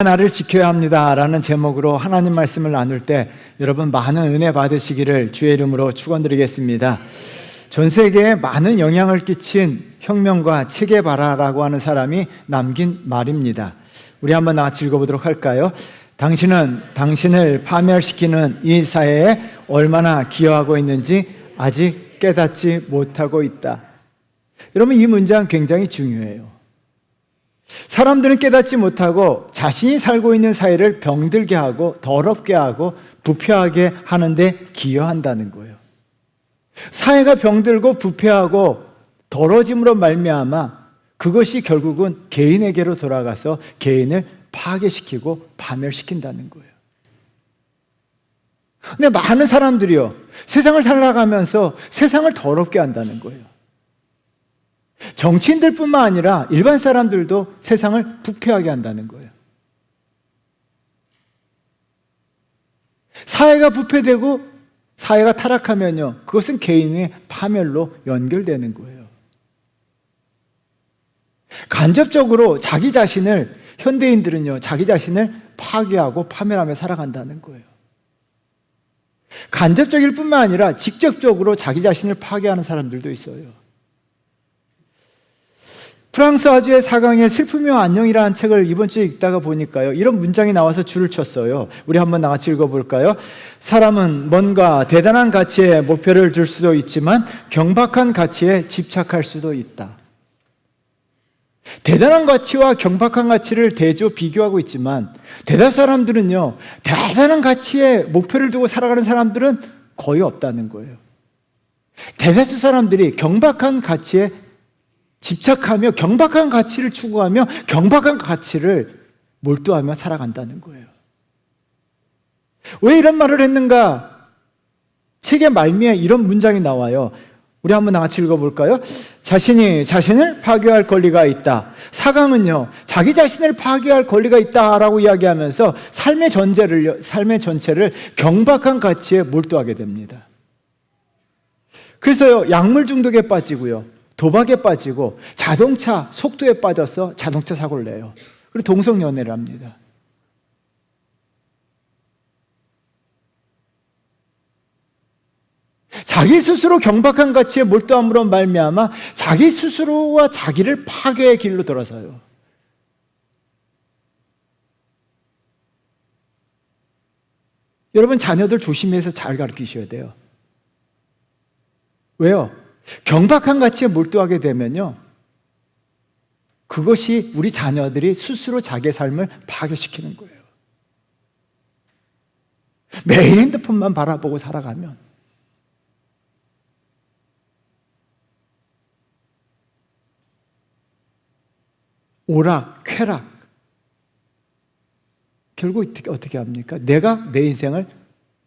나를 지켜야 합니다 라는 제목으로 하나님 말씀을 나눌 때 여러분 많은 은혜 받으시기를 주의 이름으로 축원드리겠습니다. 전 세계에 많은 영향을 끼친 혁명가 체게바라라고 하는 사람이 남긴 말입니다. 우리 한번 같이 읽어보도록 할까요? 당신은 당신을 파멸시키는 이 사회에 얼마나 기여하고 있는지 아직 깨닫지 못하고 있다. 여러분, 이 문장 굉장히 중요해요. 사람들은 깨닫지 못하고 자신이 살고 있는 사회를 병들게 하고 더럽게 하고 부패하게 하는데 기여한다는 거예요. 사회가 병들고 부패하고 더러짐으로 말미암아 그것이 결국은 개인에게로 돌아가서 개인을 파괴시키고 파멸시킨다는 거예요. 근데 많은 사람들이요, 세상을 살아가면서 세상을 더럽게 한다는 거예요. 정치인들뿐만 아니라 일반 사람들도 세상을 부패하게 한다는 거예요. 사회가 부패되고 사회가 타락하면요, 그것은 개인의 파멸로 연결되는 거예요. 간접적으로 자기 자신을, 현대인들은요, 자기 자신을 파괴하고 파멸하며 살아간다는 거예요. 간접적일 뿐만 아니라 직접적으로 자기 자신을 파괴하는 사람들도 있어요. 프랑스 아주의 사강의 슬픔이와 안녕이라는 책을 이번 주에 읽다가 보니까요, 이런 문장이 나와서 줄을 쳤어요. 우리 한번 같이 읽어볼까요? 사람은 뭔가 대단한 가치에 목표를 둘 수도 있지만 경박한 가치에 집착할 수도 있다. 대단한 가치와 경박한 가치를 대조 비교하고 있지만 대다수 사람들은요, 대단한 가치에 목표를 두고 살아가는 사람들은 거의 없다는 거예요. 대다수 사람들이 경박한 가치에 집착하며 경박한 가치를 추구하며 경박한 가치를 몰두하며 살아간다는 거예요. 왜 이런 말을 했는가? 책의 말미에 이런 문장이 나와요. 우리 한번 같이 읽어볼까요? 자신이 자신을 파괴할 권리가 있다. 사강은요, 자기 자신을 파괴할 권리가 있다라고 이야기하면서 삶의 전체를 경박한 가치에 몰두하게 됩니다. 그래서요, 약물 중독에 빠지고요, 도박에 빠지고 자동차 속도에 빠져서 자동차 사고를 내요. 그리고 동성연애를 합니다. 자기 스스로 경박한 가치에 몰두함으로 말미암아 자기 스스로와 자기를 파괴의 길로 돌아서요. 여러분, 자녀들 조심해서 잘 가르치셔야 돼요. 왜요? 경박한 가치에 몰두하게 되면요, 그것이 우리 자녀들이 스스로 자기의 삶을 파괴시키는 거예요. 매일 핸드폰만 바라보고 살아가면 오락, 쾌락, 결국 어떻게 합니까? 내가 내 인생을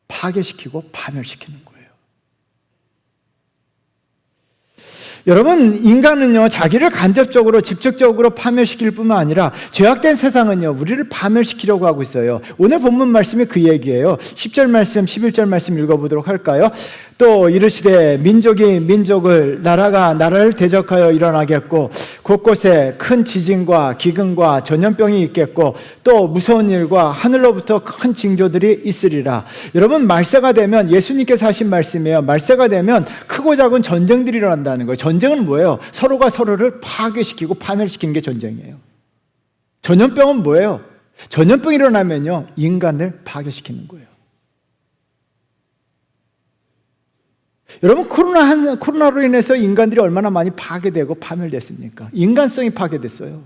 파괴시키고 파멸시키는 거예요. 여러분, 인간은요, 자기를 간접적으로 직접적으로 파멸시킬 뿐만 아니라 죄악된 세상은요, 우리를 파멸시키려고 하고 있어요. 오늘 본문 말씀이 그 얘기예요. 10절 말씀, 11절 말씀 읽어보도록 할까요? 또 이르시되 민족이 민족을, 나라가 나라를 대적하여 일어나겠고 곳곳에 큰 지진과 기근과 전염병이 있겠고 또 무서운 일과 하늘로부터 큰 징조들이 있으리라. 여러분, 말세가 되면, 예수님께서 하신 말씀이에요. 말세가 되면 크고 작은 전쟁들이 일어난다는 거예요. 전쟁은 뭐예요? 서로가 서로를 파괴시키고 파멸시키는 게 전쟁이에요. 전염병은 뭐예요? 전염병이 일어나면요, 인간을 파괴시키는 거예요. 여러분, 코로나로 인해서 인간들이 얼마나 많이 파괴되고 파멸됐습니까? 인간성이 파괴됐어요.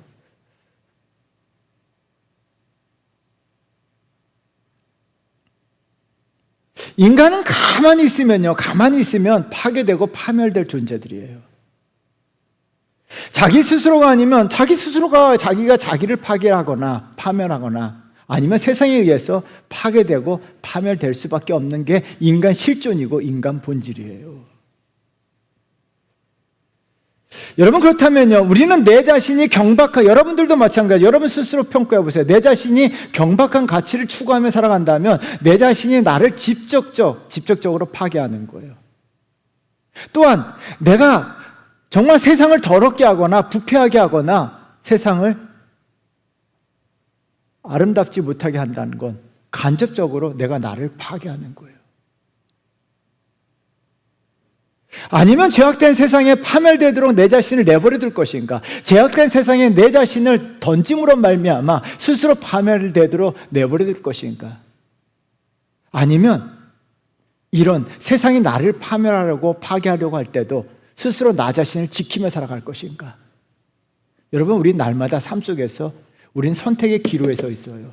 인간은 가만히 있으면 파괴되고 파멸될 존재들이에요. 자기 스스로가 아니면 자기가 자기를 파괴하거나 파멸하거나 아니면 세상에 의해서 파괴되고 파멸될 수밖에 없는 게 인간 실존이고 인간 본질이에요. 여러분, 그렇다면요, 우리는 내 자신이 여러분들도 마찬가지, 여러분 스스로 평가해 보세요. 내 자신이 경박한 가치를 추구하며 살아간다면 내 자신이 나를 직접적으로 파괴하는 거예요. 또한 내가 정말 세상을 더럽게 하거나 부패하게 하거나 세상을 아름답지 못하게 한다는 건 간접적으로 내가 나를 파괴하는 거예요. 아니면 죄악된 세상에 파멸되도록 내 자신을 내버려 둘 것인가? 죄악된 세상에 내 자신을 던짐으로 말미암아 스스로 파멸되도록 내버려 둘 것인가? 아니면 이런 세상이 나를 파멸하려고 파괴하려고 할 때도 스스로 나 자신을 지키며 살아갈 것인가? 여러분, 우리 날마다 삶 속에서 우린 선택의 기로에 서 있어요.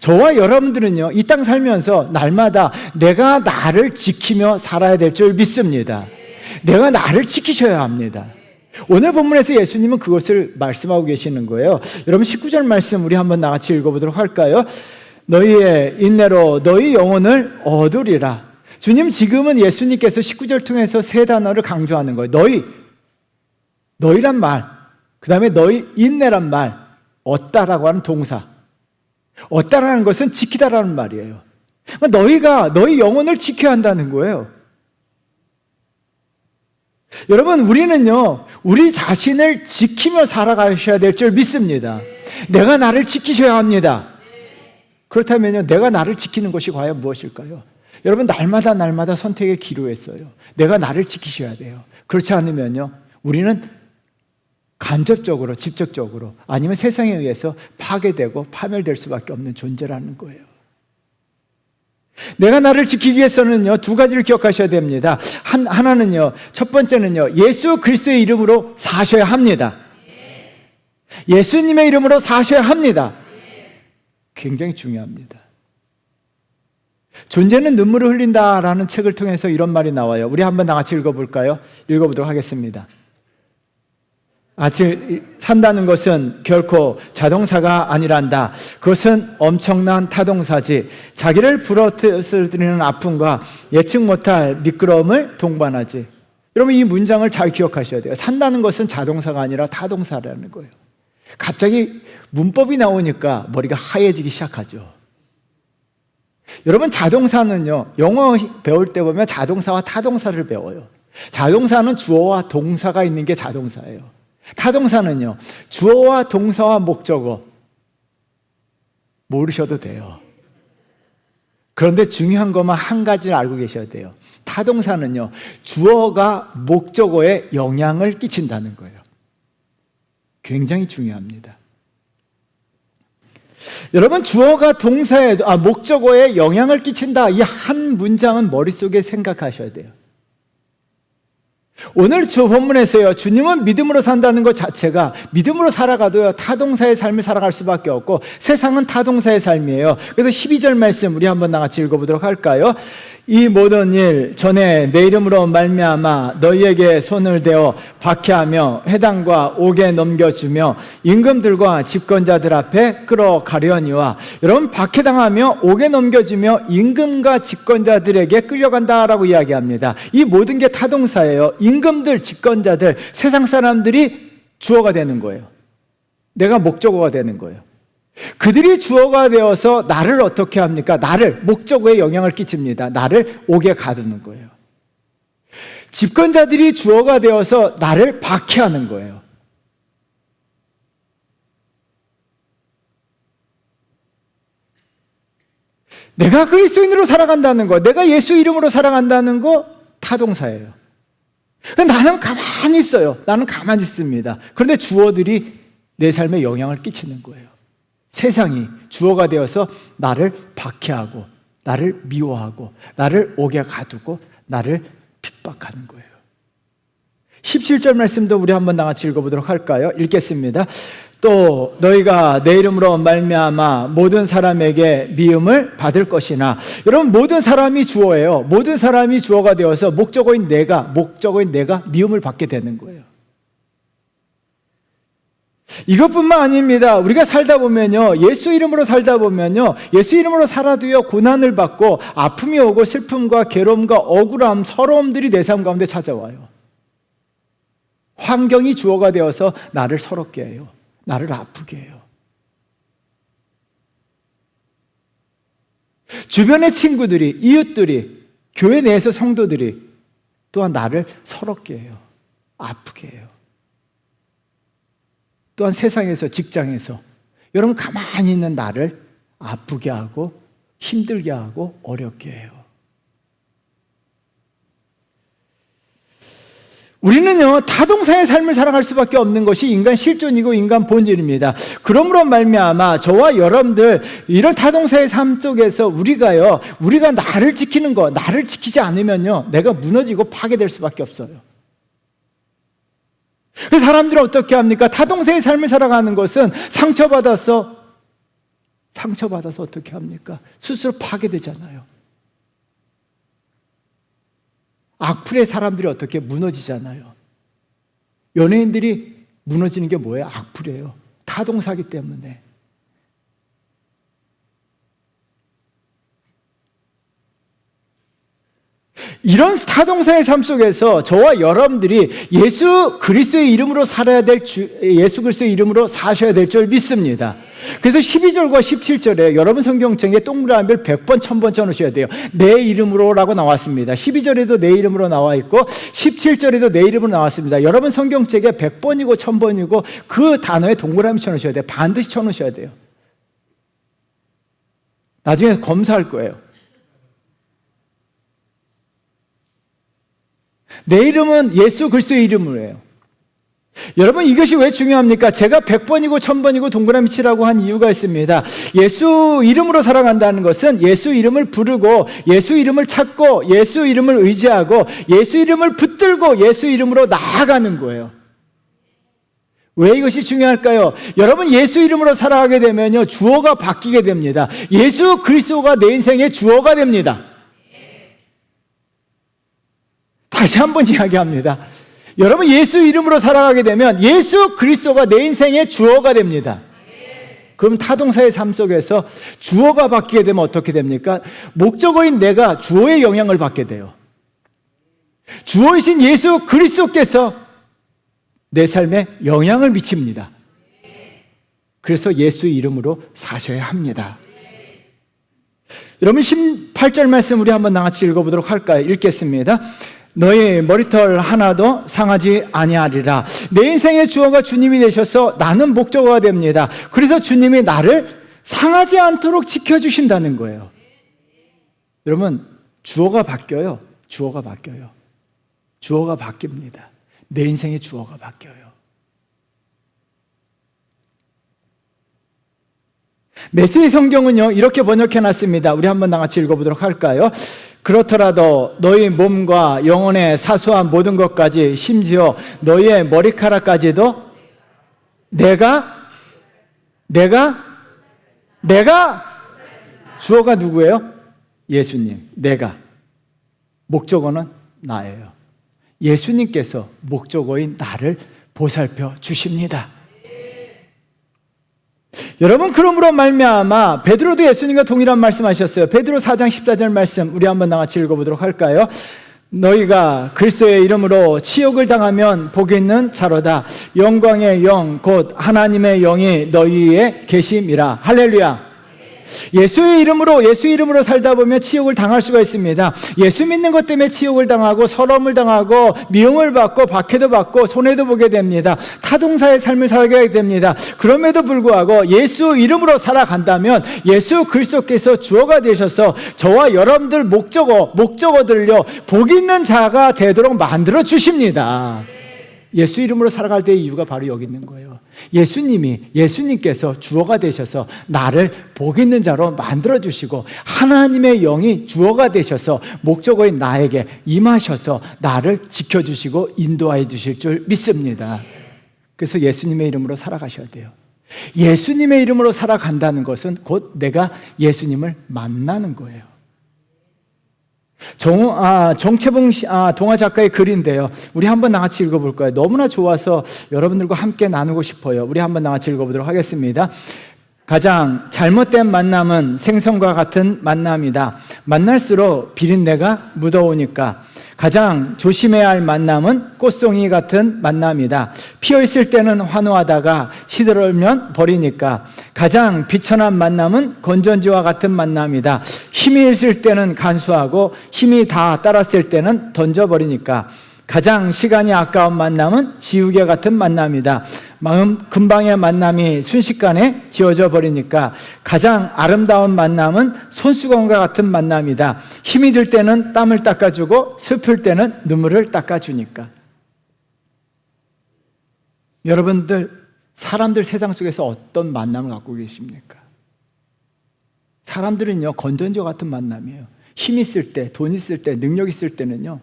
저와 여러분들은요, 이 땅 살면서 날마다 내가 나를 지키며 살아야 될 줄 믿습니다. 내가 나를 지키셔야 합니다. 오늘 본문에서 예수님은 그것을 말씀하고 계시는 거예요. 여러분 19절 말씀 우리 한번 나같이 읽어보도록 할까요? 너희의 인내로 너희 영혼을 얻으리라. 주님, 지금은 예수님께서 19절 통해서 세 단어를 강조하는 거예요. 너희란 말, 그 다음에 너희 인내란 말, 얻다라고 하는 동사. 얻다라는 것은 지키다라는 말이에요. 너희가 너희 영혼을 지켜야 한다는 거예요. 여러분, 우리는요, 우리 자신을 지키며 살아가셔야 될 줄 믿습니다. 내가 나를 지키셔야 합니다. 그렇다면요, 내가 나를 지키는 것이 과연 무엇일까요? 여러분, 날마다 선택의 기로에 서요. 내가 나를 지키셔야 돼요. 그렇지 않으면요, 우리는 간접적으로, 직접적으로, 아니면 세상에 의해서 파괴되고 파멸될 수밖에 없는 존재라는 거예요. 내가 나를 지키기 위해서는요, 두 가지를 기억하셔야 됩니다. 하나는요, 첫 번째는요, 예수 그리스도의 이름으로 사셔야 합니다. 예수님의 이름으로 사셔야 합니다. 굉장히 중요합니다. 존재는 눈물을 흘린다라는 책을 통해서 이런 말이 나와요. 우리 한번 다 같이 읽어볼까요? 읽어보도록 하겠습니다. 산다는 것은 결코 자동사가 아니란다. 그것은 엄청난 타동사지. 자기를 부러뜨리는 아픔과 예측 못할 미끄러움을 동반하지. 여러분, 이 문장을 잘 기억하셔야 돼요. 산다는 것은 자동사가 아니라 타동사라는 거예요. 갑자기 문법이 나오니까 머리가 하얘지기 시작하죠. 여러분, 자동사는요, 영어 배울 때 보면 자동사와 타동사를 배워요. 자동사는 주어와 동사가 있는 게 자동사예요. 타동사는요, 주어와 동사와 목적어 모르셔도 돼요. 그런데 중요한 것만 한 가지를 알고 계셔야 돼요. 타동사는요, 주어가 목적어에 영향을 끼친다는 거예요. 굉장히 중요합니다. 여러분, 주어가 목적어에 영향을 끼친다, 이 한 문장은 머릿속에 생각하셔야 돼요. 오늘 저 본문에서요, 주님은 믿음으로 산다는 것 자체가 믿음으로 살아가도요, 타동사의 삶을 살아갈 수밖에 없고 세상은 타동사의 삶이에요. 그래서 12절 말씀 우리 한번 같이 읽어보도록 할까요? 이 모든 일 전에 내 이름으로 말미암아 너희에게 손을 대어 박해하며 회당과 옥에 넘겨주며 임금들과 집권자들 앞에 끌어가려니와. 여러분, 박해당하며 옥에 넘겨주며 임금과 집권자들에게 끌려간다라고 이야기합니다. 이 모든 게 타동사예요. 임금들, 집권자들, 세상 사람들이 주어가 되는 거예요. 내가 목적어가 되는 거예요. 그들이 주어가 되어서 나를 어떻게 합니까? 나를 목적어에 영향을 끼칩니다. 나를 옥에 가두는 거예요. 집권자들이 주어가 되어서 나를 박해하는 거예요. 내가 그리스도인으로 살아간다는 거, 내가 예수 이름으로 살아간다는 거 타동사예요. 나는 가만히 있어요. 나는 가만히 있습니다. 그런데 주어들이 내 삶에 영향을 끼치는 거예요. 세상이 주어가 되어서 나를 박해하고 나를 미워하고 나를 옥에 가두고 나를 핍박하는 거예요. 17절 말씀도 우리 한번 다 같이 읽어보도록 할까요? 읽겠습니다. 또 너희가 내 이름으로 말미암아 모든 사람에게 미움을 받을 것이나. 여러분, 모든 사람이 주어예요. 모든 사람이 주어가 되어서 목적어인 내가 미움을 받게 되는 거예요. 이것뿐만 아닙니다. 우리가 살다 보면요, 예수 이름으로 살다 보면요, 예수 이름으로 살아도요, 고난을 받고 아픔이 오고 슬픔과 괴로움과 억울함, 서러움들이 내 삶 가운데 찾아와요. 환경이 주어가 되어서 나를 서럽게 해요. 나를 아프게 해요. 주변의 친구들이, 이웃들이, 교회 내에서 성도들이 또한 나를 서럽게 해요. 아프게 해요. 또한 세상에서, 직장에서 여러분 가만히 있는 나를 아프게 하고 힘들게 하고 어렵게 해요. 우리는요, 타동사의 삶을 살아갈 수밖에 없는 것이 인간 실존이고 인간 본질입니다. 그러므로 말미암아 저와 여러분들 이런 타동사의 삶 속에서 우리가 나를 지키는 거, 나를 지키지 않으면요, 내가 무너지고 파괴될 수밖에 없어요. 그래서 사람들은 어떻게 합니까? 타동사의 삶을 살아가는 것은 상처받아서 어떻게 합니까? 스스로 파괴되잖아요. 악플의 사람들이 어떻게 무너지잖아요. 연예인들이 무너지는 게 뭐예요? 악플이에요. 타동사기 때문에. 이런 타동사의 삶 속에서 저와 여러분들이 예수 그리스도의 이름으로 예수 그리스도의 이름으로 사셔야 될 줄 믿습니다. 그래서 12절과 17절에 여러분 성경책에 동그라미를 100번, 1000번 쳐놓으셔야 돼요. 내 이름으로라고 나왔습니다. 12절에도 내 이름으로 나와 있고 17절에도 내 이름으로 나왔습니다. 여러분 성경책에 100번이고 1000번이고 그 단어에 동그라미 쳐놓으셔야 돼요. 반드시 쳐놓으셔야 돼요. 나중에 검사할 거예요. 내 이름은 예수 그리스도의 이름으로예요. 여러분, 이것이 왜 중요합니까? 제가 100번이고 1000번이고 동그라미 치라고 한 이유가 있습니다. 예수 이름으로 살아간다는 것은 예수 이름을 부르고 예수 이름을 찾고 예수 이름을 의지하고 예수 이름을 붙들고 예수 이름으로 나아가는 거예요. 왜 이것이 중요할까요? 여러분, 예수 이름으로 살아가게 되면요, 주어가 바뀌게 됩니다. 예수 그리스도가 내 인생의 주어가 됩니다. 다시 한번 이야기합니다. 여러분, 예수 이름으로 살아가게 되면 예수 그리스도가 내 인생의 주어가 됩니다. 그럼 타동사의 삶 속에서 주어가 바뀌게 되면 어떻게 됩니까? 목적어인 내가 주어의 영향을 받게 돼요. 주어이신 예수 그리스도께서 내 삶에 영향을 미칩니다. 그래서 예수 이름으로 사셔야 합니다. 여러분, 18절 말씀 우리 한번 나같이 읽어보도록 할까요? 읽겠습니다. 너희 머리털 하나도 상하지 아니하리라. 내 인생의 주어가 주님이 되셔서 나는 목적어가 됩니다. 그래서 주님이 나를 상하지 않도록 지켜주신다는 거예요. 여러분, 주어가 바뀌어요. 주어가 바뀌어요. 주어가 바뀝니다. 내 인생의 주어가 바뀌어요. 메시지 성경은요, 이렇게 번역해놨습니다. 우리 한번 나같이 읽어보도록 할까요? 그렇더라도 너희 몸과 영혼의 사소한 모든 것까지, 심지어 너희의 머리카락까지도 내가 주어가 누구예요? 예수님. 내가. 목적어는 나예요. 예수님께서 목적어인 나를 보살펴 주십니다. 여러분, 그러므로 말미암아 베드로도 예수님과 동일한 말씀하셨어요. 베드로 4장 14절 말씀 우리 한번 나같이 읽어보도록 할까요? 너희가 그리스도의 이름으로 치욕을 당하면 복이 있는 자로다. 영광의 영 곧 하나님의 영이 너희에 계심이라. 할렐루야. 예수의 이름으로 살다 보면 치욕을 당할 수가 있습니다. 예수 믿는 것 때문에 치욕을 당하고 서러움을 당하고 미움을 받고 박해도 받고 손해도 보게 됩니다. 타동사의 삶을 살게 됩니다. 그럼에도 불구하고 예수 이름으로 살아간다면 예수 그리스도께서 주어가 되셔서 저와 여러분들 목적어들요, 복 있는 자가 되도록 만들어 주십니다. 예수 이름으로 살아갈 때의 이유가 바로 여기 있는 거예요. 예수님께서 주어가 되셔서 나를 복 있는 자로 만들어주시고 하나님의 영이 주어가 되셔서 목적어인 나에게 임하셔서 나를 지켜주시고 인도하여 주실 줄 믿습니다. 그래서 예수님의 이름으로 살아가셔야 돼요. 예수님의 이름으로 살아간다는 것은 곧 내가 예수님을 만나는 거예요. 정채봉 동화 작가의 글인데요, 우리 한번 나같이 읽어볼 거예요. 너무나 좋아서 여러분들과 함께 나누고 싶어요. 우리 한번 나같이 읽어보도록 하겠습니다. 가장 잘못된 만남은 생선과 같은 만남이다. 만날수록 비린내가 묻어오니까. 가장 조심해야 할 만남은 꽃송이 같은 만남이다. 피어있을 때는 환호하다가 시들으면 버리니까. 가장 비천한 만남은 건전지와 같은 만남이다. 힘이 있을 때는 간수하고 힘이 다 따랐을 때는 던져버리니까. 가장 시간이 아까운 만남은 지우개 같은 만남이다. 마음 금방의 만남이 순식간에 지워져 버리니까 가장 아름다운 만남은 손수건과 같은 만남이다. 힘이 들 때는 땀을 닦아주고 슬플 때는 눈물을 닦아주니까. 여러분들, 사람들 세상 속에서 어떤 만남을 갖고 계십니까? 사람들은요, 건전지 같은 만남이에요. 힘 있을 때, 돈 있을 때, 능력 있을 때는요,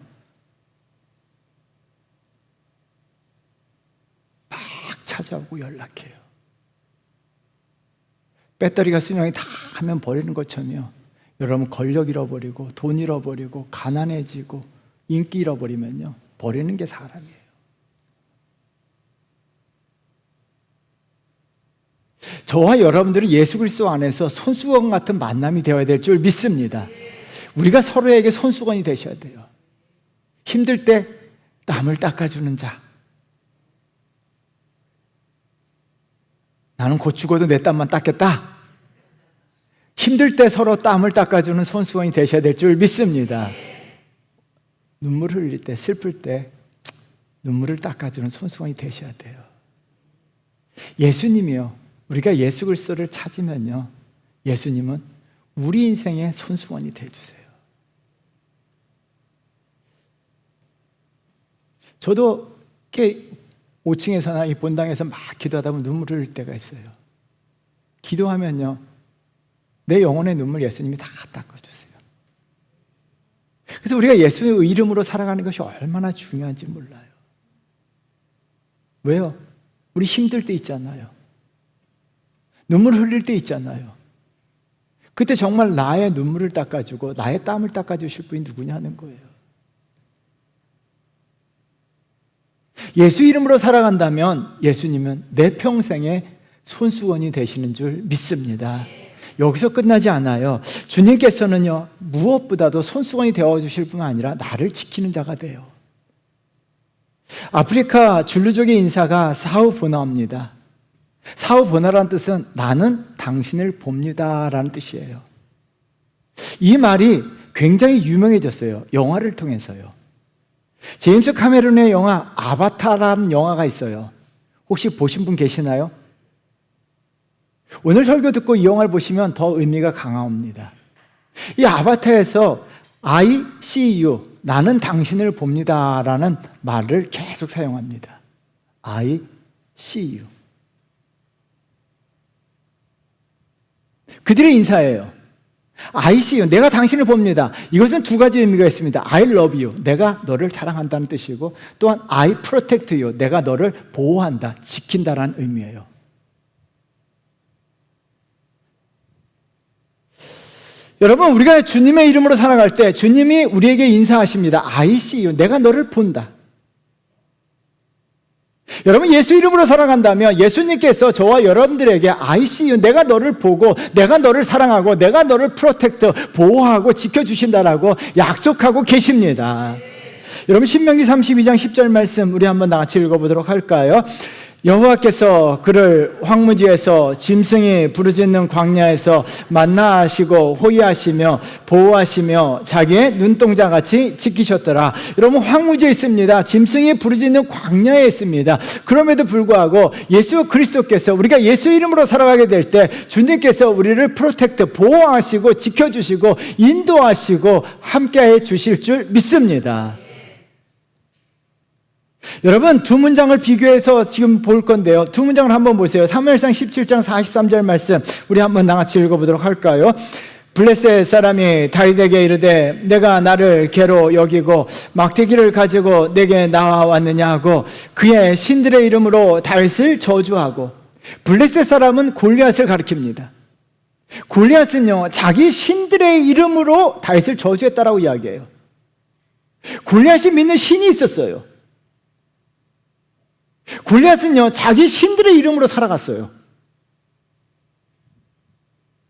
막 찾아오고 연락해요. 배터리가 수명이 다 하면 버리는 것처럼요, 여러분 권력 잃어버리고 돈 잃어버리고 가난해지고 인기 잃어버리면요, 버리는 게 사람이에요. 저와 여러분들은 예수 그리스도 안에서 손수건 같은 만남이 되어야 될 줄 믿습니다. 우리가 서로에게 손수건이 되셔야 돼요. 힘들 때 땀을 닦아주는 자. 나는 곧 죽어도 내 땀만 닦겠다. 힘들 때 서로 땀을 닦아주는 손수건이 되셔야 될 줄 믿습니다. 눈물 흘릴 때, 슬플 때 눈물을 닦아주는 손수건이 되셔야 돼요. 예수님이요, 우리가 예수 그리스도를 찾으면요, 예수님은 우리 인생의 손수건이 되어주세요. 저도 이렇게 5층에서나 이 본당에서 막 기도하다 보면 눈물을 흘릴 때가 있어요. 기도하면요, 내 영혼의 눈물 예수님이 다 닦아주세요. 그래서 우리가 예수의 이름으로 살아가는 것이 얼마나 중요한지 몰라요. 왜요? 우리 힘들 때 있잖아요. 눈물 흘릴 때 있잖아요. 그때 정말 나의 눈물을 닦아주고 나의 땀을 닦아주실 분이 누구냐 하는 거예요. 예수 이름으로 살아간다면 예수님은 내 평생의 손수건이 되시는 줄 믿습니다. 여기서 끝나지 않아요. 주님께서는요, 무엇보다도 손수건이 되어주실 뿐만 아니라 나를 지키는 자가 돼요. 아프리카 줄루족의 인사가 사우보나입니다. 사우보나라는 뜻은 나는 당신을 봅니다 라는 뜻이에요. 이 말이 굉장히 유명해졌어요. 영화를 통해서요. 제임스 카메론의 영화 아바타라는 영화가 있어요. 혹시 보신 분 계시나요? 오늘 설교 듣고 이 영화를 보시면 더 의미가 강합니다. 이 아바타에서 I see you, 나는 당신을 봅니다 라는 말을 계속 사용합니다. I see you. 그들의 인사예요. I see you, 내가 당신을 봅니다. 이것은 두 가지 의미가 있습니다. I love you, 내가 너를 사랑한다는 뜻이고, 또한 I protect you, 내가 너를 보호한다, 지킨다라는 의미예요. 여러분, 우리가 주님의 이름으로 살아갈 때 주님이 우리에게 인사하십니다. I see you, 내가 너를 본다. 여러분, 예수 이름으로 살아간다면 예수님께서 저와 여러분들에게 I see you, 내가 너를 보고 내가 너를 사랑하고 내가 너를 프로텍트, 보호하고 지켜주신다라고 약속하고 계십니다. 여러분, 신명기 32장 10절 말씀 우리 한번 같이 읽어보도록 할까요? 여호와께서 그를 황무지에서 짐승이 부르짖는 광야에서 만나하시고 호위하시며 보호하시며 자기의 눈동자같이 지키셨더라. 여러분, 황무지에 있습니다. 짐승이 부르짖는 광야에 있습니다. 그럼에도 불구하고 예수 그리스도께서, 우리가 예수 이름으로 살아가게 될 때 주님께서 우리를 프로텍트, 보호하시고 지켜주시고 인도하시고 함께해 주실 줄 믿습니다. 여러분, 두 문장을 비교해서 지금 볼 건데요, 두 문장을 한번 보세요. 사무엘상 17장 43절 말씀 우리 한번 나같이 읽어보도록 할까요? 블레셋 사람이 다윗에게 이르되 내가 나를 개로 여기고 막대기를 가지고 내게 나와왔느냐 하고 그의 신들의 이름으로 다윗을 저주하고. 블레셋 사람은 골리앗을 가리킵니다. 골리앗은요, 자기 신들의 이름으로 다윗을 저주했다라고 이야기해요. 골리앗이 믿는 신이 있었어요. 골리앗은요, 자기 신들의 이름으로 살아갔어요.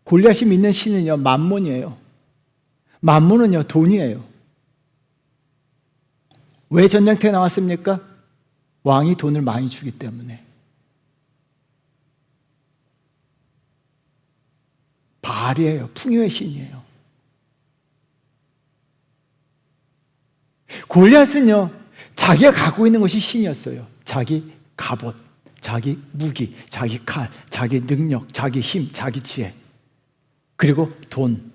골리앗이 믿는 신은요, 만몬이에요. 만몬은요, 돈이에요. 왜 전쟁터에 나왔습니까? 왕이 돈을 많이 주기 때문에. 바알이에요. 풍요의 신이에요. 골리앗은요, 자기가 갖고 있는 것이 신이었어요. 자기 갑옷, 자기 무기, 자기 칼, 자기 능력, 자기 힘, 자기 지혜, 그리고 돈.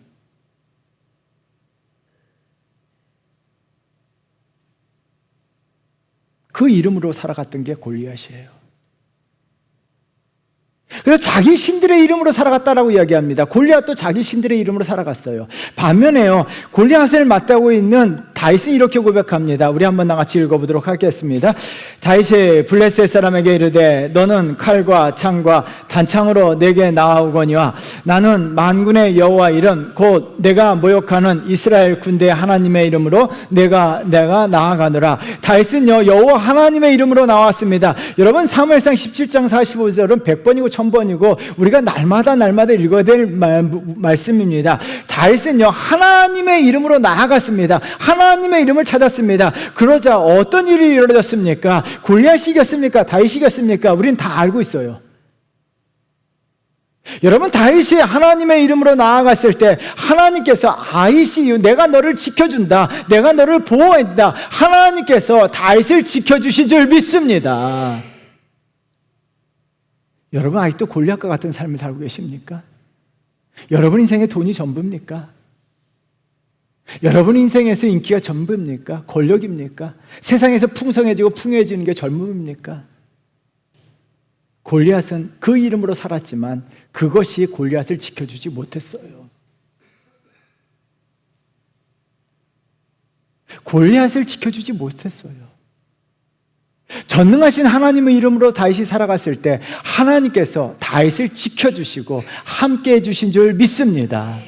그 이름으로 살아갔던 게 골리앗이에요. 그래서 자기 신들의 이름으로 살아갔다라고 이야기합니다. 골리앗도 자기 신들의 이름으로 살아갔어요. 반면에요, 골리앗을 맞다고 있는 다윗은 이렇게 고백합니다. 우리 한번 나같이 읽어보도록 하겠습니다. 다윗이 블레셋 사람에게 이르되 너는 칼과 창과 단창으로 내게 나아오거니와 나는 만군의 여호와 이름 곧 내가 모욕하는 이스라엘 군대 하나님의 이름으로 내가 나아가노라. 다윗은요, 여호와 하나님의 이름으로 나왔습니다. 여러분, 사무엘상 17장 45절은 100번이고 1000번이고 우리가 날마다 읽어야 될 말씀입니다. 다윗은요, 하나님의 이름으로 나아갔습니다. 하나님의 이름을 찾았습니다. 그러자 어떤 일이 일어났습니까? 골리앗이 이겼습니까? 다윗이 이겼습니까? 우린 다 알고 있어요. 여러분, 다윗이 하나님의 이름으로 나아갔을 때 하나님께서 아이시유, 내가 너를 지켜준다, 내가 너를 보호한다, 하나님께서 다윗을 지켜주신 줄 믿습니다. 여러분, 아직도 골리앗과 같은 삶을 살고 계십니까? 여러분 인생에 돈이 전부입니까? 여러분 인생에서 인기가 전부입니까? 권력입니까? 세상에서 풍성해지고 풍요해지는 게 전부입니까? 골리앗은 그 이름으로 살았지만 그것이 골리앗을 지켜주지 못했어요. 골리앗을 지켜주지 못했어요. 전능하신 하나님의 이름으로 다윗이 살아갔을 때 하나님께서 다윗을 지켜주시고 함께 해주신 줄 믿습니다.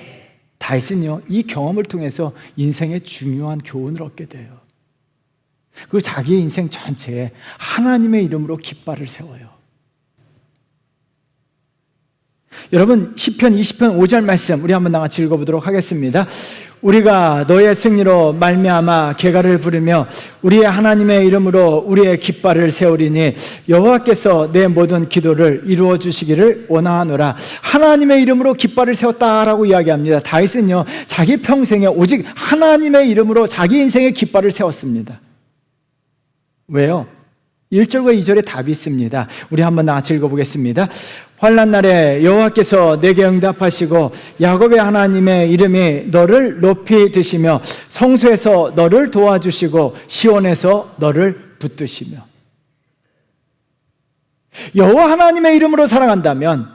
다윗은요, 이 경험을 통해서 인생의 중요한 교훈을 얻게 돼요. 그리고 자기의 인생 전체에 하나님의 이름으로 깃발을 세워요. 여러분, 시편 20편 5절 말씀 우리 한번 나같이 읽어보도록 하겠습니다. 우리가 너의 승리로 말미암아 개가를 부르며 우리의 하나님의 이름으로 우리의 깃발을 세우리니 여호와께서 내 모든 기도를 이루어 주시기를 원하노라. 하나님의 이름으로 깃발을 세웠다라고 이야기합니다. 다윗은요, 자기 평생에 오직 하나님의 이름으로 자기 인생의 깃발을 세웠습니다. 왜요? 1절과 2절에 답이 있습니다. 우리 한번 같이 읽어보겠습니다. 환난 날에 여호와께서 내게 응답하시고 야곱의 하나님의 이름이 너를 높이 드시며 성소에서 너를 도와주시고 시온에서 너를 붙드시며. 여호와 하나님의 이름으로 살아간다면,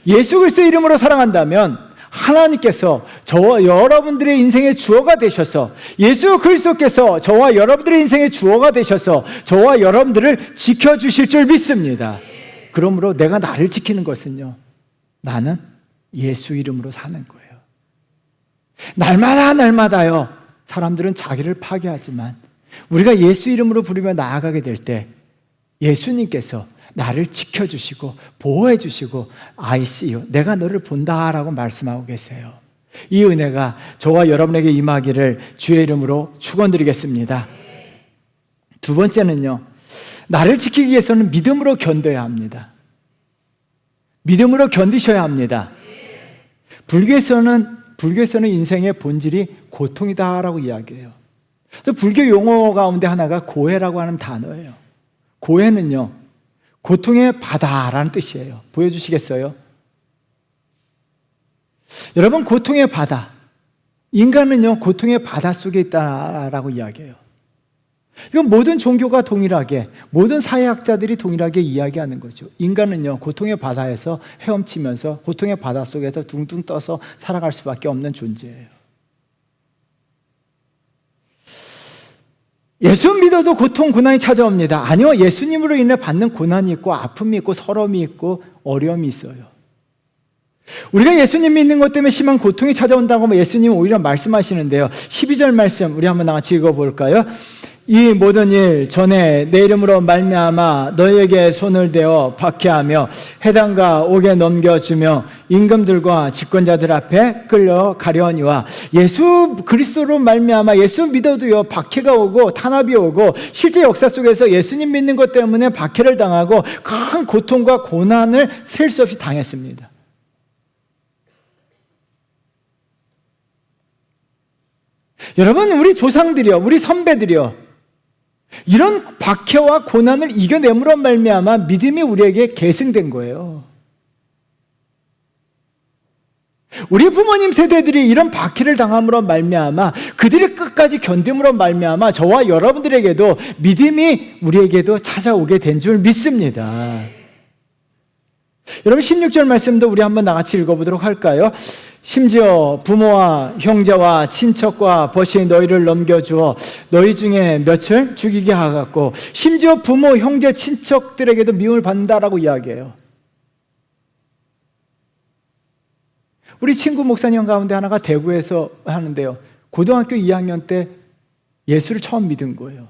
예수 그리스도의 이름으로 살아간다면 하나님께서 저와 여러분들의 인생의 주어가 되셔서, 예수 그리스도께서 저와 여러분들의 인생의 주어가 되셔서 저와 여러분들을 지켜주실 줄 믿습니다. 그러므로 내가 나를 지키는 것은요, 나는 예수 이름으로 사는 거예요. 날마다요, 사람들은 자기를 파괴하지만 우리가 예수 이름으로 부르며 나아가게 될 때 예수님께서 나를 지켜주시고 보호해주시고 ICU, 내가 너를 본다라고 말씀하고 계세요. 이 은혜가 저와 여러분에게 임하기를 주의 이름으로 축원드리겠습니다. 두 번째는요, 나를 지키기 위해서는 믿음으로 견뎌야 합니다. 믿음으로 견디셔야 합니다. 불교에서는 인생의 본질이 고통이다라고 이야기해요. 또 불교 용어 가운데 하나가 고해라고 하는 단어예요. 고해는요, 고통의 바다라는 뜻이에요. 보여주시겠어요? 여러분, 고통의 바다, 인간은요 고통의 바다 속에 있다라고 이야기해요. 이건 모든 종교가 동일하게, 모든 사회학자들이 동일하게 이야기하는 거죠. 인간은요 고통의 바다에서 헤엄치면서 고통의 바다 속에서 둥둥 떠서 살아갈 수밖에 없는 존재예요. 예수 믿어도 고통, 고난이 찾아옵니다. 아니요, 예수님으로 인해 받는 고난이 있고 아픔이 있고 서러움이 있고 어려움이 있어요. 우리가 예수님 믿는 것 때문에 심한 고통이 찾아온다고 예수님은 오히려 말씀하시는데요. 12절 말씀 우리 한번 같이 읽어볼까요? 이 모든 일 전에 내 이름으로 말미암아 너희에게 손을 대어 박해하며 해당과 옥에 넘겨주며 임금들과 집권자들 앞에 끌려가려니와. 예수 그리스도로 말미암아 예수 믿어도요 박해가 오고 탄압이 오고, 실제 역사 속에서 예수님 믿는 것 때문에 박해를 당하고 큰 고통과 고난을 셀 수 없이 당했습니다. 여러분, 우리 조상들이요, 우리 선배들이요, 이런 박해와 고난을 이겨냄으로 말미암아 믿음이 우리에게 계승된 거예요. 우리 부모님 세대들이 이런 박해를 당함으로 말미암아 그들이 끝까지 견딤으로 말미암아 저와 여러분들에게도 믿음이 우리에게도 찾아오게 된 줄 믿습니다. 여러분 16절 말씀도 우리 한번 나같이 읽어보도록 할까요? 심지어 부모와 형제와 친척과 벗이 너희를 넘겨주어 너희 중에 몇을 죽이게 하겠고 심지어 부모, 형제, 친척들에게도 미움을 받는다라고 이야기해요. 우리 친구 목사님 가운데 하나가 대구에서 하는데요. 고등학교 2학년 때 예수를 처음 믿은 거예요.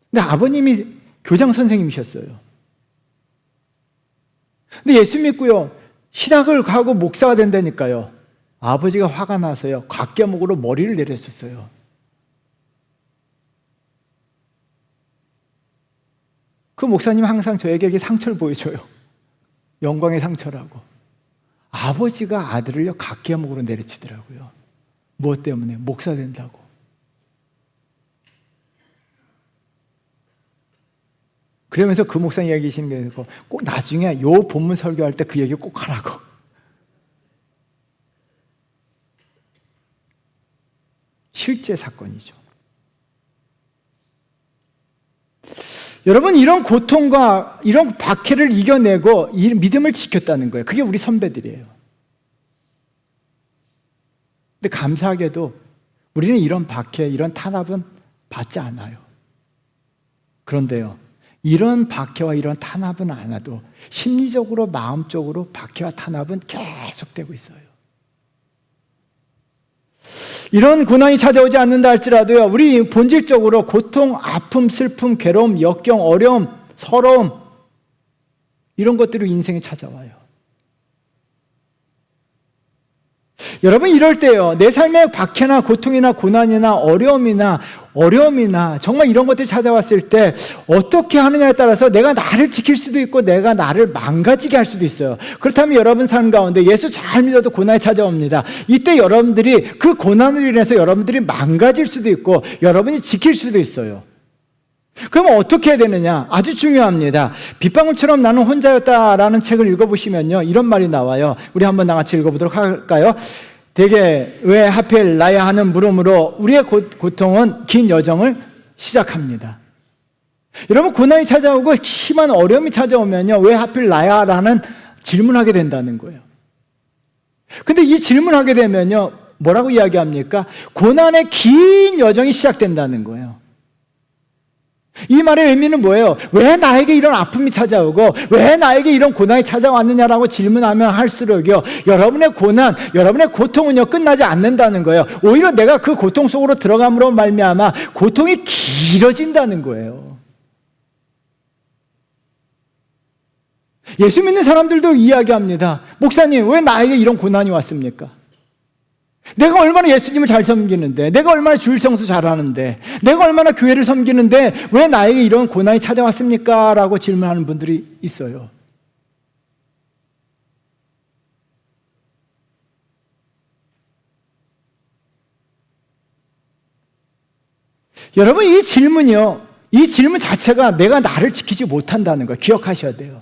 근데 아버님이 교장 선생님이셨어요. 근데 예수 믿고요. 신학을 가고 목사가 된다니까요. 아버지가 화가 나서요. 곽계목으로 머리를 내렸었어요. 그 목사님 항상 저에게 이렇게 상처를 보여줘요. 영광의 상처라고. 아버지가 아들을요 각기야목으로 내려치더라고요. 무엇 때문에? 목사 된다고. 그러면서 그 목사님 이야기하시는 게 있고 꼭 나중에 요 본문 설교할 때 그 얘기 꼭 하라고. 실제 사건이죠. 여러분 이런 고통과 이런 박해를 이겨내고 이 믿음을 지켰다는 거예요. 그게 우리 선배들이에요. 근데 감사하게도 우리는 이런 박해, 이런 탄압은 받지 않아요. 그런데요, 이런 박해와 이런 탄압은 안 와도 심리적으로, 마음적으로 박해와 탄압은 계속되고 있어요. 이런 고난이 찾아오지 않는다 할지라도요, 우리 본질적으로 고통, 아픔, 슬픔, 괴로움, 역경, 어려움, 서러움 이런 것들이 인생에 찾아와요. 여러분 이럴 때요, 내 삶에 박해나 고통이나 고난이나 어려움이나 정말 이런 것들이 찾아왔을 때 어떻게 하느냐에 따라서 내가 나를 지킬 수도 있고 내가 나를 망가지게 할 수도 있어요. 그렇다면 여러분 삶 가운데 예수 잘 믿어도 고난이 찾아옵니다. 이때 여러분들이 그 고난으로 인해서 여러분들이 망가질 수도 있고 여러분이 지킬 수도 있어요. 그럼 어떻게 해야 되느냐? 아주 중요합니다. 빗방울처럼 나는 혼자였다라는 책을 읽어보시면요, 이런 말이 나와요. 우리 한번 나같이 읽어보도록 할까요? 대개 왜 하필 나야 하는 물음으로 우리의 고통은 긴 여정을 시작합니다. 여러분 고난이 찾아오고 심한 어려움이 찾아오면요, 왜 하필 나야? 라는 질문하게 된다는 거예요. 근데 이 질문하게 되면요, 뭐라고 이야기합니까? 고난의 긴 여정이 시작된다는 거예요. 이 말의 의미는 뭐예요? 왜 나에게 이런 아픔이 찾아오고 왜 나에게 이런 고난이 찾아왔느냐라고 질문하면 할수록요, 여러분의 고난, 여러분의 고통은요 끝나지 않는다는 거예요. 오히려 내가 그 고통 속으로 들어감으로 말미암아 고통이 길어진다는 거예요. 예수 믿는 사람들도 이야기합니다. 목사님, 왜 나에게 이런 고난이 왔습니까? 내가 얼마나 예수님을 잘 섬기는데, 내가 얼마나 주일 성수 잘하는데, 내가 얼마나 교회를 섬기는데 왜 나에게 이런 고난이 찾아왔습니까? 라고 질문하는 분들이 있어요. 여러분 이 질문이요, 이 질문 자체가 내가 나를 지키지 못한다는 걸 기억하셔야 돼요.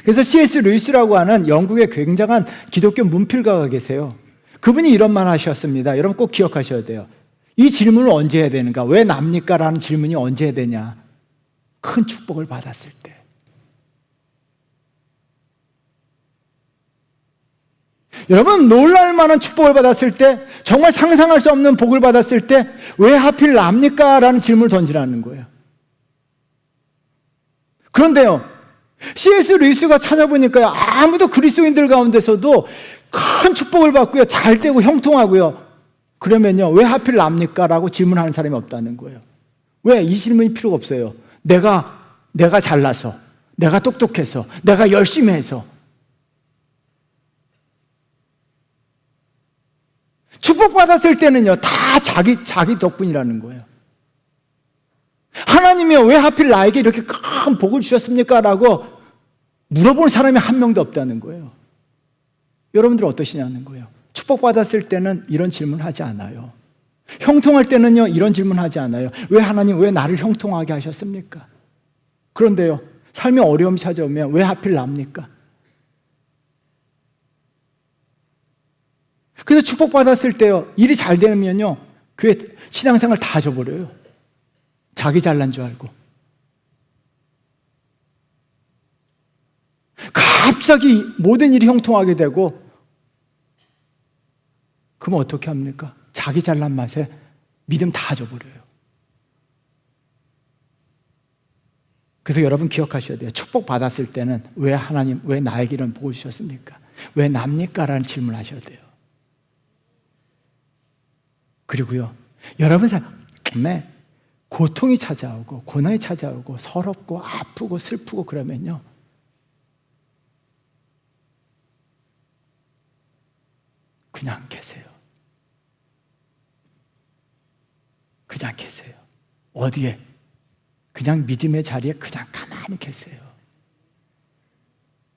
그래서 C.S. 루이스라고 하는 영국의 굉장한 기독교 문필가가 계세요. 그분이 이런 말 하셨습니다. 여러분 꼭 기억하셔야 돼요. 이 질문을 언제 해야 되는가? 왜 납니까? 라는 질문이 언제 해야 되냐? 큰 축복을 받았을 때. 여러분 놀랄 만한 축복을 받았을 때, 정말 상상할 수 없는 복을 받았을 때 왜 하필 납니까? 라는 질문을 던지라는 거예요. 그런데요, C.S. 루이스가 찾아보니까요, 아무도 그리스도인들 가운데서도 큰 축복을 받고요, 잘 되고 형통하고요, 그러면요 왜 하필 납니까? 라고 질문하는 사람이 없다는 거예요. 왜? 이 질문이 필요가 없어요. 내가 잘나서, 내가 똑똑해서, 내가 열심히 해서. 축복받았을 때는요 다 자기 덕분이라는 거예요. 하나님이요 왜 하필 나에게 이렇게 큰 복을 주셨습니까? 라고 물어볼 사람이 한 명도 없다는 거예요. 여러분들 어떠시냐는 거예요. 축복받았을 때는 이런 질문을 하지 않아요. 형통할 때는요, 이런 질문하지 않아요. 왜 하나님, 왜 나를 형통하게 하셨습니까? 그런데요, 삶에 어려움이 찾아오면 왜 하필 납니까? 그래서 축복받았을 때요, 일이 잘 되면요, 교회 신앙생활 다 줘버려요. 자기 잘난 줄 알고. 갑자기 모든 일이 형통하게 되고, 그럼 어떻게 합니까? 자기 잘난 맛에 믿음 다 줘버려요. 그래서 여러분 기억하셔야 돼요. 축복받았을 때는 왜 하나님, 왜 나에게 이런 복을 주셨습니까? 왜 납니까? 라는 질문을 하셔야 돼요. 그리고요, 여러분 삶에 고통이 찾아오고 고난이 찾아오고 서럽고 아프고 슬프고 그러면요, 그냥 계세요. 그냥 계세요. 어디에? 그냥 믿음의 자리에 그냥 가만히 계세요.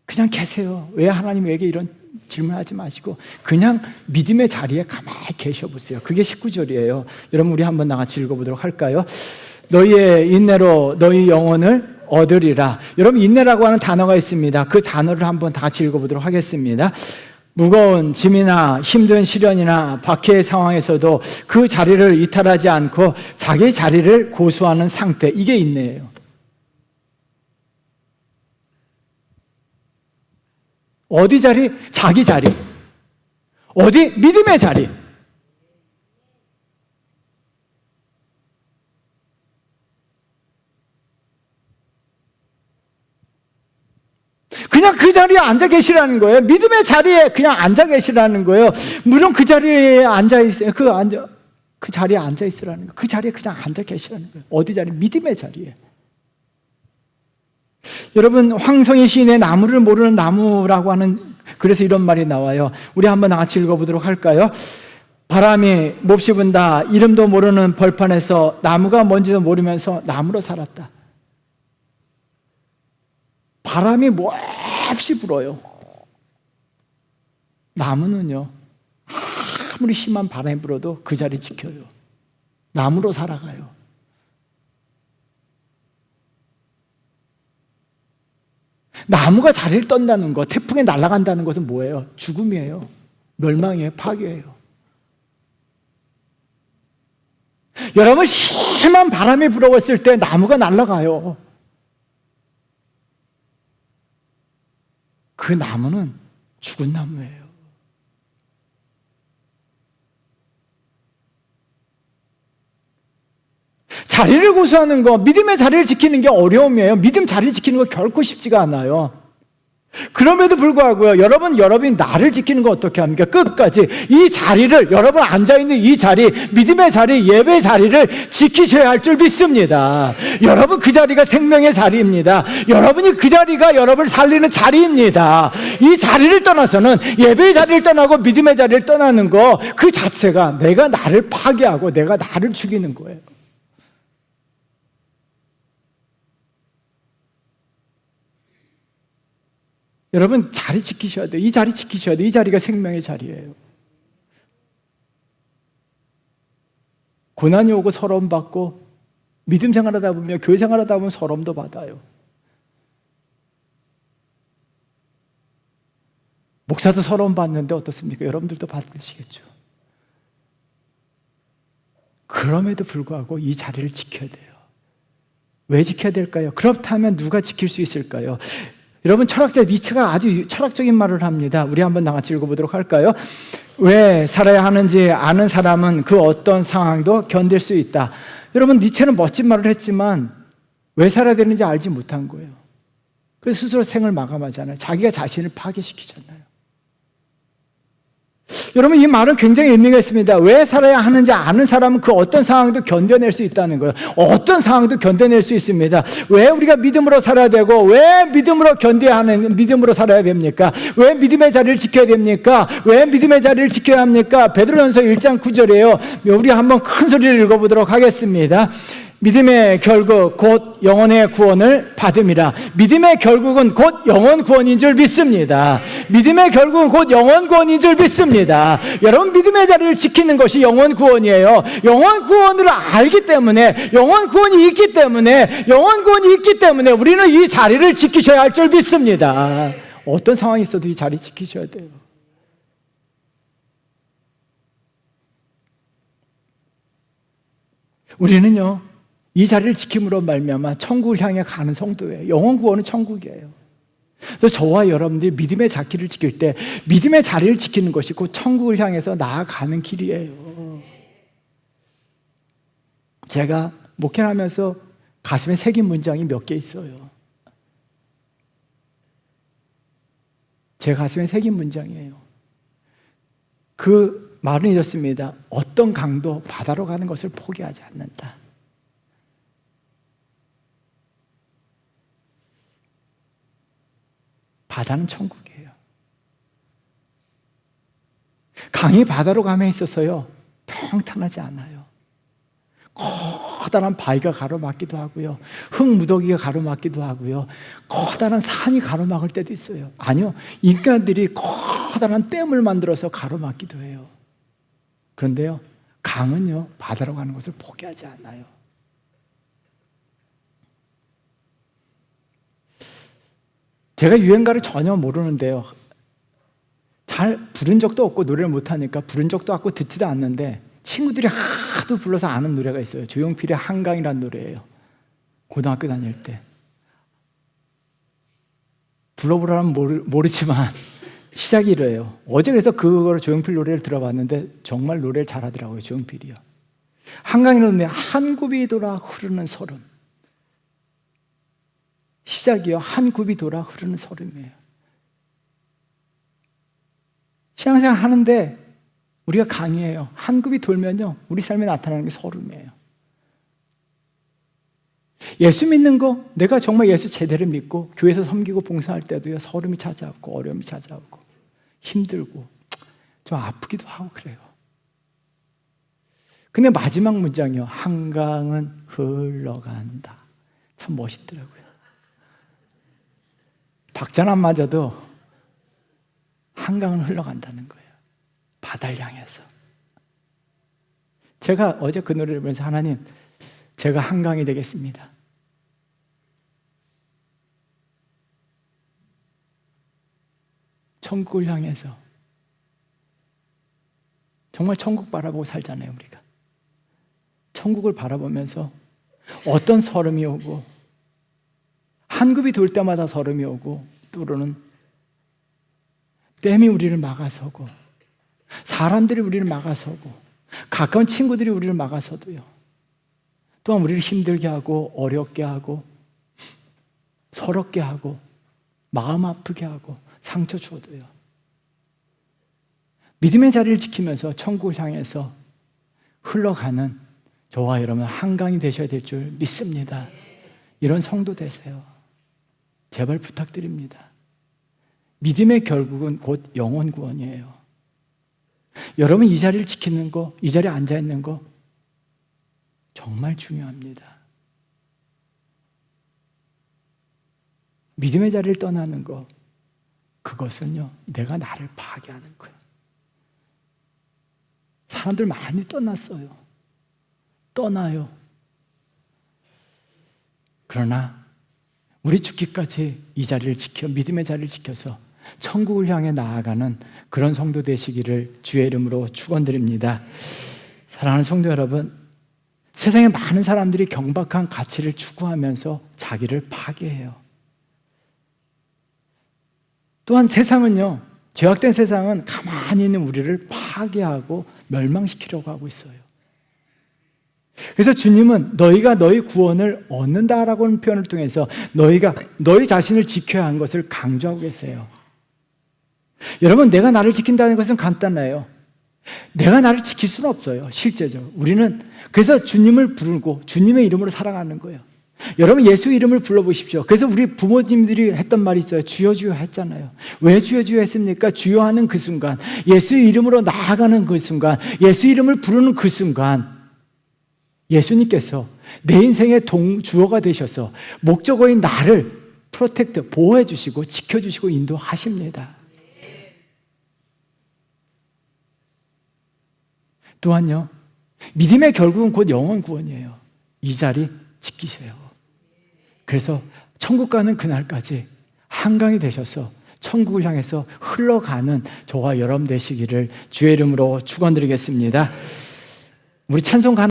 그냥 계세요. 왜 하나님에게 이런 질문하지 마시고 그냥 믿음의 자리에 가만히 계셔보세요. 그게 19절이에요. 여러분, 우리 한번 나같이 읽어보도록 할까요? 너희의 인내로 너희 영혼을 얻으리라. 여러분, 인내라고 하는 단어가 있습니다. 그 단어를 한번 다 같이 읽어보도록 하겠습니다. 무거운 짐이나 힘든 시련이나 박해의 상황에서도 그 자리를 이탈하지 않고 자기 자리를 고수하는 상태, 이게 인내예요. 어디 자리? 자기 자리. 어디? 믿음의 자리. 그냥 그 자리에 앉아 계시라는 거예요. 믿음의 자리에 그냥 앉아 계시라는 거예요. 물론 그 자리에 앉아 있어요. 그 자리에 앉아 있으라는 거예요. 그 자리에 그냥 앉아 계시라는 거예요. 어디 자리? 믿음의 자리에. 여러분, 황성희 시인의 나무를 모르는 나무라고 하는, 그래서 이런 말이 나와요. 우리 한번 같이 읽어보도록 할까요? 바람이 몹시 분다. 이름도 모르는 벌판에서 나무가 뭔지도 모르면서 나무로 살았다. 바람이 몹시 불어요. 나무는요, 아무리 심한 바람이 불어도 그 자리 지켜요. 나무로 살아가요. 나무가 자리를 떤다는 것, 태풍에 날아간다는 것은 뭐예요? 죽음이에요. 멸망이에요. 파괴예요. 여러분, 심한 바람이 불어왔을 때 나무가 날아가요. 그 나무는 죽은 나무예요. 자리를 고수하는 거, 믿음의 자리를 지키는 게 어려움이에요. 믿음 자리 지키는 거 결코 쉽지가 않아요. 그럼에도 불구하고요, 여러분이 나를 지키는 거 어떻게 합니까? 끝까지 이 자리를, 여러분 앉아있는 이 자리, 믿음의 자리, 예배의 자리를 지키셔야 할 줄 믿습니다. 여러분, 그 자리가 생명의 자리입니다. 여러분이 그 자리가 여러분을 살리는 자리입니다. 이 자리를 떠나서는, 예배의 자리를 떠나고 믿음의 자리를 떠나는 거, 그 자체가 내가 나를 파괴하고 내가 나를 죽이는 거예요. 여러분, 자리 지키셔야 돼요. 이 자리 지키셔야 돼요. 이 자리가 생명의 자리예요. 고난이 오고 서러움 받고, 믿음 생활하다 보면, 교회 생활하다 보면 서러움도 받아요. 목사도 서러움 받는데 어떻습니까? 여러분들도 받으시겠죠. 그럼에도 불구하고 이 자리를 지켜야 돼요. 왜 지켜야 될까요? 그렇다면 누가 지킬 수 있을까요? 여러분, 철학자 니체가 아주 철학적인 말을 합니다. 우리 한번 나같이 읽어보도록 할까요? 왜 살아야 하는지 아는 사람은 그 어떤 상황도 견딜 수 있다. 여러분, 니체는 멋진 말을 했지만 왜 살아야 되는지 알지 못한 거예요. 그래서 스스로 생을 마감하잖아요. 자기가 자신을 파괴시키잖아요. 여러분, 이 말은 굉장히 의미가 있습니다. 왜 살아야 하는지 아는 사람은 그 어떤 상황도 견뎌낼 수 있다는 거예요. 어떤 상황도 견뎌낼 수 있습니다. 왜 우리가 믿음으로 살아야 되고, 왜 믿음으로 견뎌야 하는, 믿음으로 살아야 됩니까? 왜 믿음의 자리를 지켜야 됩니까? 왜 믿음의 자리를 지켜야 합니까? 베드로전서 1장 9절이에요. 우리 한번 큰 소리를 읽어보도록 하겠습니다. 믿음의 결국 곧 영혼의 구원을 받음이라. 믿음의 결국은 곧 영혼 구원인 줄 믿습니다. 믿음의 결국은 곧 영혼 구원인 줄 믿습니다. 여러분, 믿음의 자리를 지키는 것이 영혼 구원이에요. 영혼 구원을 알기 때문에, 영혼 구원이 있기 때문에 우리는 이 자리를 지키셔야 할 줄 믿습니다. 어떤 상황이 있어도 이 자리 지키셔야 돼요. 우리는요, 이 자리를 지킴으로 말미암아 천국을 향해 가는 성도예요. 영혼 구원은 천국이에요. 그래서 저와 여러분들이 믿음의 자리를 지킬 때 믿음의 자리를 지키는 것이 곧 천국을 향해서 나아가는 길이에요. 제가 목회를 하면서 가슴에 새긴 문장이 몇 개 있어요. 제 가슴에 새긴 문장이에요. 그 말은 이렇습니다. 어떤 강도 바다로 가는 것을 포기하지 않는다. 바다는 천국이에요. 강이 바다로 감에 있어서요, 평탄하지 않아요. 커다란 바위가 가로막기도 하고요, 흙무더기가 가로막기도 하고요, 커다란 산이 가로막을 때도 있어요. 아니요, 인간들이 커다란 댐을 만들어서 가로막기도 해요. 그런데요, 강은요, 바다로 가는 것을 포기하지 않아요. 제가 유행가를 전혀 모르는데요, 잘 부른 적도 없고 노래를 못하니까 부른 적도 없고 듣지도 않는데 친구들이 하도 불러서 아는 노래가 있어요. 조용필의 한강이라는 노래예요. 고등학교 다닐 때 불러보라면 모르지만 시작이 이래요. 어제 그래서 그걸 조용필 노래를 들어봤는데 정말 노래를 잘하더라고요. 조용필이요. 한강이라는 노래, 한 굽이 돌아 흐르는 설음. 시작이요, 한 굽이 돌아 흐르는 설음이에요. 신앙생활 하는데 우리가 강이에요. 한 굽이 돌면요, 우리 삶에 나타나는 게 설움이에요. 예수 믿는 거, 내가 정말 예수 제대로 믿고 교회에서 섬기고 봉사할 때도요, 설움이 찾아오고 어려움이 찾아오고 힘들고 좀 아프기도 하고 그래요. 근데 마지막 문장이요, 한강은 흘러간다. 참 멋있더라고요. 박자는 안 맞아도 한강은 흘러간다는 거예요. 바다를 향해서. 제가 어제 그 노래를 보면서, 하나님, 제가 한강이 되겠습니다. 천국을 향해서. 정말 천국 바라보고 살잖아요, 우리가. 천국을 바라보면서 어떤 설움이 오고, 한 굽이 돌 때마다 설움이 오고, 또는 댐이 우리를 막아서고, 사람들이 우리를 막아서고, 가까운 친구들이 우리를 막아서도요, 또한 우리를 힘들게 하고 어렵게 하고 서럽게 하고 마음 아프게 하고 상처 줘도요, 믿음의 자리를 지키면서 천국을 향해서 흘러가는 저와 여러분 한강이 되셔야 될 줄 믿습니다. 이런 성도 되세요. 제발 부탁드립니다. 믿음의 결국은 곧 영혼 구원이에요. 여러분, 이 자리를 지키는 거, 이 자리에 앉아 있는 거 정말 중요합니다. 믿음의 자리를 떠나는 거, 그것은요, 내가 나를 파괴하는 거예요. 사람들 많이 떠났어요. 떠나요. 그러나 우리 죽기까지 이 자리를 지켜, 믿음의 자리를 지켜서 천국을 향해 나아가는 그런 성도 되시기를 주의 이름으로 축원드립니다. 사랑하는 성도 여러분, 세상에 많은 사람들이 경박한 가치를 추구하면서 자기를 파괴해요. 또한 세상은요, 죄악된 세상은 가만히 있는 우리를 파괴하고 멸망시키려고 하고 있어요. 그래서 주님은 너희가 너희 구원을 얻는다라고 하는 표현을 통해서 너희가 너희 자신을 지켜야 하는 것을 강조하고 계세요. 여러분, 내가 나를 지킨다는 것은 간단해요. 내가 나를 지킬 수는 없어요, 실제적으로. 우리는 그래서 주님을 부르고 주님의 이름으로 살아가는 거예요. 여러분, 예수 이름을 불러보십시오. 그래서 우리 부모님들이 했던 말이 있어요. 주여 주여 했잖아요. 왜 주여 주여 했습니까? 주여 하는 그 순간, 예수 이름으로 나아가는 그 순간, 예수 이름을 부르는 그 순간 예수님께서 내 인생의 주어가 되셔서 목적어인 나를 프로텍트, 보호해 주시고 지켜주시고 인도하십니다. 또한요, 믿음의 결국은 곧 영원 구원이에요. 이 자리 지키세요. 그래서 천국 가는 그날까지 한강이 되셔서 천국을 향해서 흘러가는 저와 여러분 되시기를 주의 이름으로 축원드리겠습니다. 우리 찬송